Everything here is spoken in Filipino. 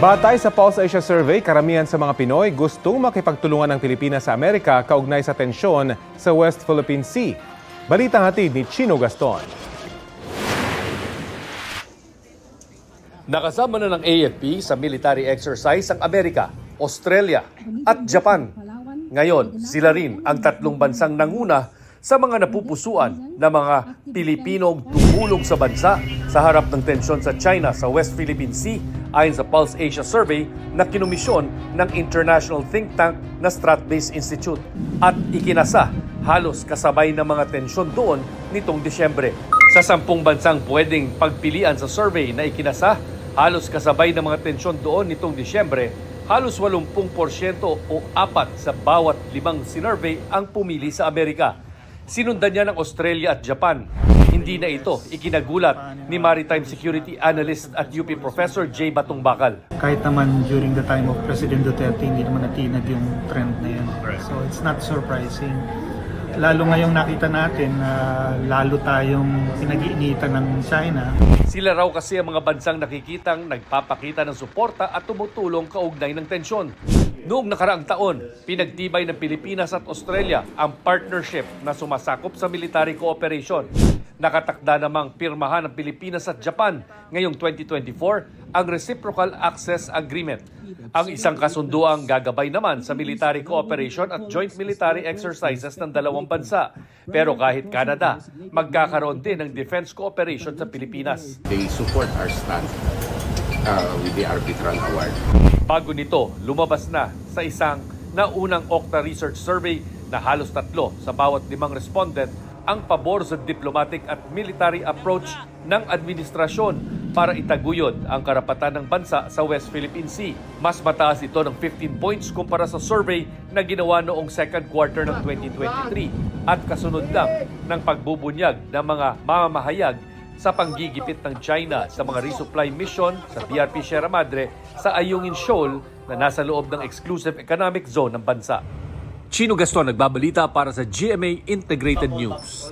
Batay sa Pulse Asia Survey, karamihan sa mga Pinoy gustong makipagtulungan ng Pilipinas sa Amerika kaugnay sa tensyon sa West Philippine Sea. Balitang hatid ni Chino Gaston. Nakasama na ng AFP sa military exercise ang Amerika, Australia at Japan. Ngayon, sila rin ang tatlong bansang nanguna sa mga napupusuan na mga Pilipinong tumulong sa bansa sa harap ng tensyon sa China sa West Philippine Sea ayon sa Pulse Asia Survey na kinumisyon ng international think tank na Strat-Based Institute at ikinasa halos kasabay ng mga tensyon doon nitong Disyembre. Sa 10 bansang pwedeng pagpilian sa survey na ikinasa, halos kasabay ng mga tensyon doon nitong Disyembre, halos 80% o 4 sa bawat 5 sinurvey ang pumili sa Amerika. Sinundan niya ng Australia at Japan. Hindi na ito ikinagulat ni Maritime Security Analyst at UP Professor J. Batungbakal. Kahit naman during the time of President Duterte, hindi naman natinag yung trend na yan. So it's not surprising. Lalo ngayong nakita natin na lalo tayong pinag-iinitan ng China. Sila raw kasi ang mga bansang nakikitang nagpapakita ng suporta at tumutulong kaugnay ng tensyon. Noong nakaraang taon, pinagtibay ng Pilipinas at Australia ang partnership na sumasakop sa military cooperation. Nakatakda namang pirmahan ng Pilipinas at Japan ngayong 2024 ang Reciprocal Access Agreement. Ang isang kasunduang gagabay naman sa military cooperation at joint military exercises ng dalawang bansa. Pero kahit Canada, magkakaroon din ng defense cooperation sa Pilipinas. They support our stand with the arbitral award. Bago nito, lumabas na sa isang naunang Okta Research Survey na halos 3 sa bawat 5 respondent ang pabor sa diplomatic at military approach ng administrasyon para itaguyod ang karapatan ng bansa sa West Philippine Sea. Mas mataas ito ng 15 points kumpara sa survey na ginawa noong second quarter ng 2023 at kasunod lang ng pagbubunyag ng mga mamamahayag sa panggigipit ng China sa mga resupply mission sa PRP Sierra Madre sa Ayungin Shoal na nasa loob ng exclusive economic zone ng bansa. Chino Gaston nagbabalita para sa GMA Integrated News.